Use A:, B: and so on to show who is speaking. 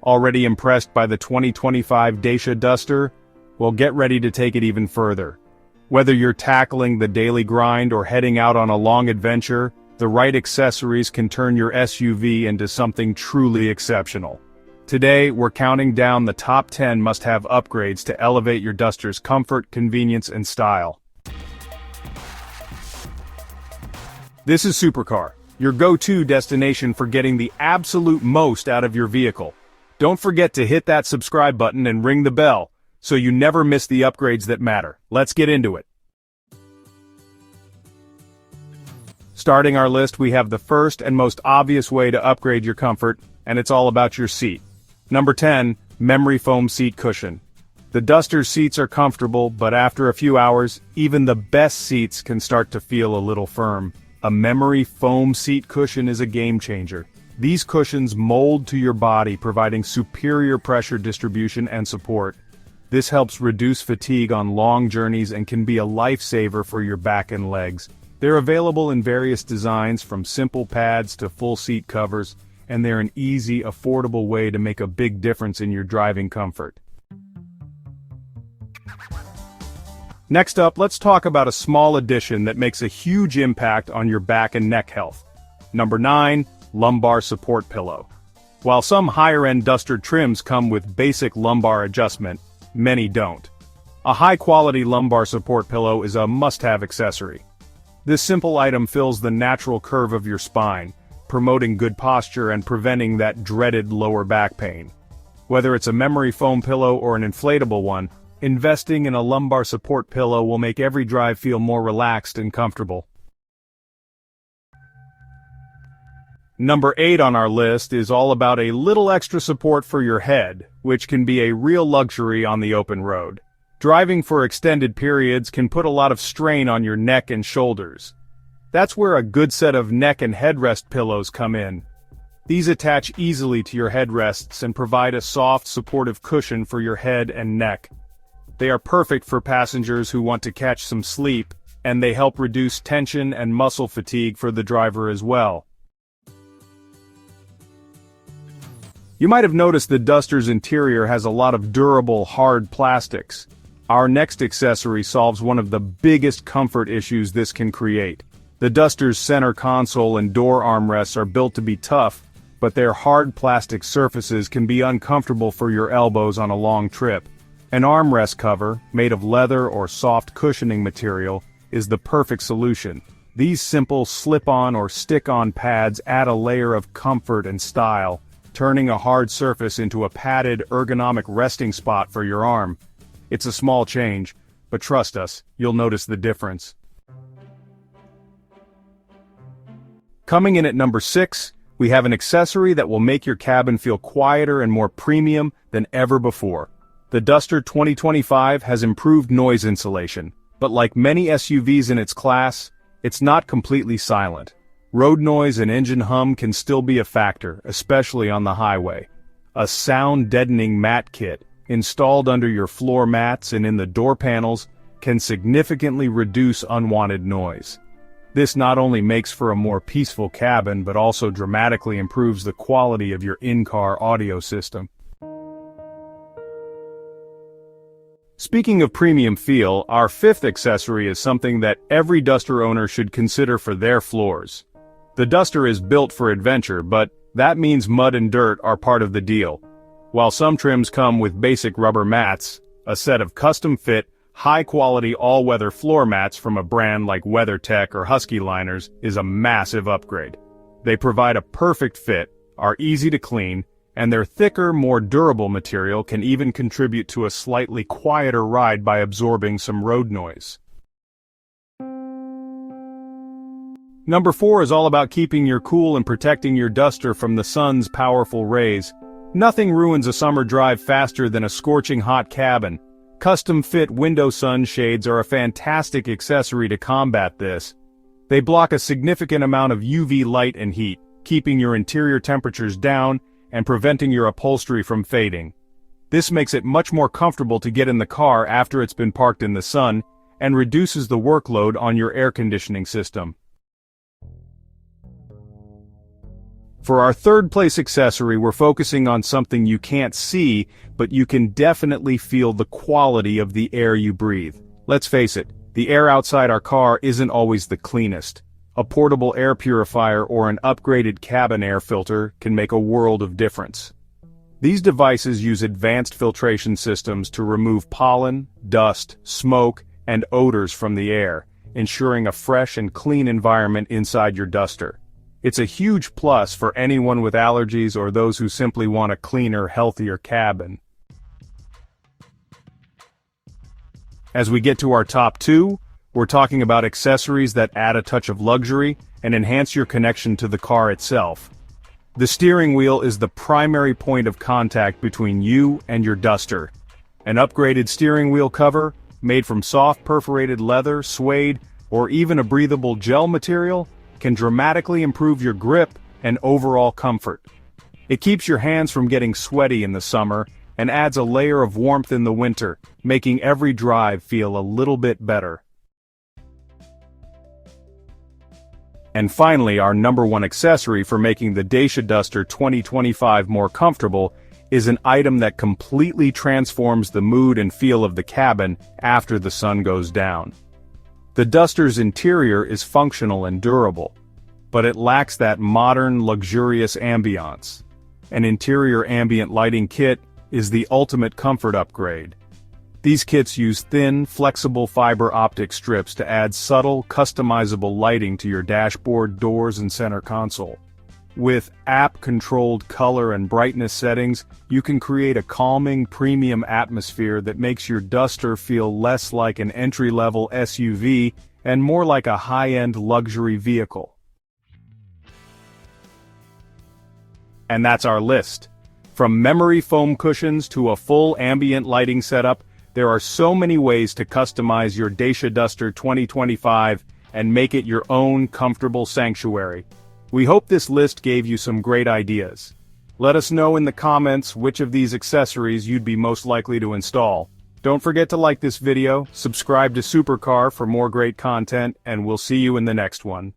A: Already impressed by the 2025 Dacia Duster? Well, get ready to take it even further. Whether you're tackling the daily grind or heading out on a long adventure, the right accessories can turn your SUV into something truly exceptional. Today, we're counting down the top 10 must-have upgrades to elevate your Duster's comfort, convenience, and style. This is Supercar, your go-to destination for getting the absolute most out of your vehicle. Don't forget to hit that subscribe button and ring the bell, so you never miss the upgrades that matter. Let's get into it. Starting our list, we have the first and most obvious way to upgrade your comfort, and it's all about your seat. Number 10, memory foam seat cushion. The Duster's seats are comfortable, but after a few hours, even the best seats can start to feel a little firm. A memory foam seat cushion is a game changer. These cushions mold to your body, providing superior pressure distribution and support. This helps reduce fatigue on long journeys and can be a lifesaver for your back and legs. They're available in various designs, from simple pads to full seat covers, and they're an easy, affordable way to make a big difference in your driving comfort. Next up, let's talk about a small addition that makes a huge impact on your back and neck health. Number 9, lumbar support pillow. While some higher-end Duster trims come with basic lumbar adjustment, many don't. A high-quality lumbar support pillow is a must-have accessory. This simple item fills the natural curve of your spine, promoting good posture and preventing that dreaded lower back pain. Whether it's a memory foam pillow or an inflatable one, investing in a lumbar support pillow will make every drive feel more relaxed and comfortable. Number 8 on our list is all about a little extra support for your head, which can be a real luxury on the open road. Driving for extended periods can put a lot of strain on your neck and shoulders. That's where a good set of neck and headrest pillows come in. These attach easily to your headrests and provide a soft, supportive cushion for your head and neck. They are perfect for passengers who want to catch some sleep, and they help reduce tension and muscle fatigue for the driver as well. You might have noticed the Duster's interior has a lot of durable, hard plastics. Our next accessory solves one of the biggest comfort issues this can create. The Duster's center console and door armrests are built to be tough, but their hard plastic surfaces can be uncomfortable for your elbows on a long trip. An armrest cover, made of leather or soft cushioning material, is the perfect solution. These simple slip-on or stick-on pads add a layer of comfort and style, turning a hard surface into a padded, ergonomic resting spot for your arm. It's a small change, but trust us, you'll notice the difference. Coming in at number 6, we have an accessory that will make your cabin feel quieter and more premium than ever before. The Duster 2025 has improved noise insulation, but like many SUVs in its class, it's not completely silent. Road noise and engine hum can still be a factor, especially on the highway. A sound deadening mat kit, installed under your floor mats and in the door panels, can significantly reduce unwanted noise. This not only makes for a more peaceful cabin, but also dramatically improves the quality of your in-car audio system. Speaking of premium feel, our 5th accessory is something that every Duster owner should consider for their floors. The Duster is built for adventure, but that means mud and dirt are part of the deal. While some trims come with basic rubber mats, a set of custom-fit, high-quality all-weather floor mats from a brand like WeatherTech or Husky Liners is a massive upgrade. They provide a perfect fit, are easy to clean, and their thicker, more durable material can even contribute to a slightly quieter ride by absorbing some road noise. Number 4 is all about keeping your cool and protecting your Duster from the sun's powerful rays. Nothing ruins a summer drive faster than a scorching hot cabin. Custom-fit window sun shades are a fantastic accessory to combat this. They block a significant amount of UV light and heat, keeping your interior temperatures down and preventing your upholstery from fading. This makes it much more comfortable to get in the car after it's been parked in the sun, and reduces the workload on your air conditioning system. For our third place accessory, we're focusing on something you can't see, but you can definitely feel the quality of the air you breathe. Let's face it, the air outside our car isn't always the cleanest. A portable air purifier or an upgraded cabin air filter can make a world of difference. These devices use advanced filtration systems to remove pollen, dust, smoke, and odors from the air, ensuring a fresh and clean environment inside your Duster. It's a huge plus for anyone with allergies or those who simply want a cleaner, healthier cabin. As we get to our top two, we're talking about accessories that add a touch of luxury and enhance your connection to the car itself. The steering wheel is the primary point of contact between you and your Duster. An upgraded steering wheel cover, made from soft perforated leather, suede, or even a breathable gel material, can dramatically improve your grip and overall comfort. It keeps your hands from getting sweaty in the summer and adds a layer of warmth in the winter, making every drive feel a little bit better. And finally, our number one accessory for making the Dacia Duster 2025 more comfortable is an item that completely transforms the mood and feel of the cabin after the sun goes down. The Duster's interior is functional and durable, but it lacks that modern, luxurious ambiance. An interior ambient lighting kit is the ultimate comfort upgrade. These kits use thin, flexible fiber optic strips to add subtle, customizable lighting to your dashboard, doors, and center console. With app-controlled color and brightness settings, you can create a calming, premium atmosphere that makes your Duster feel less like an entry-level SUV and more like a high-end luxury vehicle. And that's our list. From memory foam cushions to a full ambient lighting setup, there are so many ways to customize your Dacia Duster 2025 and make it your own comfortable sanctuary. We hope this list gave you some great ideas. Let us know in the comments which of these accessories you'd be most likely to install. Don't forget to like this video, subscribe to Supercar for more great content, and we'll see you in the next one.